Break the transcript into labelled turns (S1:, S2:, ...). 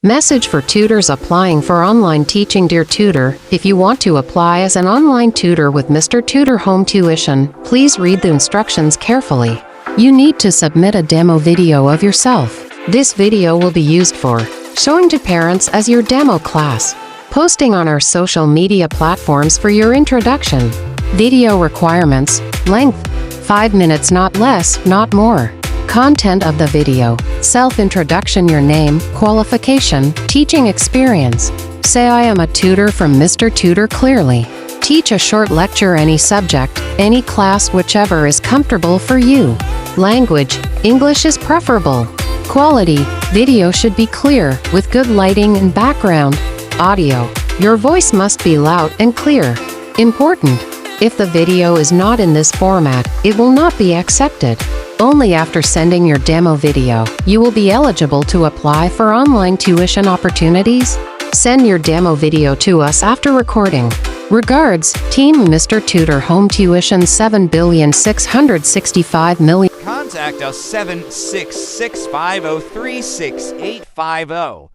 S1: Message for tutors applying for online teaching. Dear tutor, if you want to apply as an online tutor with Mr. Tutor Home Tuition, please read the instructions carefully. You need to submit a demo video of yourself. This video will be used for showing to parents as your demo class, posting on our social media platforms for your introduction. Video requirements: length 5 minutes, not less, not more. Content of the video: self-introduction, your name, qualification, teaching experience. Say, I am a tutor from Mr. Tutor clearly. Teach a short lecture, any subject, any class, whichever is comfortable for you. Language: English is preferable. Quality: video should be clear, with good lighting and background. Audio: your voice must be loud and clear. Important: if the video is not in this format, it will not be accepted. Only after sending your demo video, you will be eligible to apply for online tuition opportunities. Send your demo video to us after recording. Regards, Team Mr. Tutor Home Tuition. 7,665,000,000.
S2: Contact us 766-503-6850.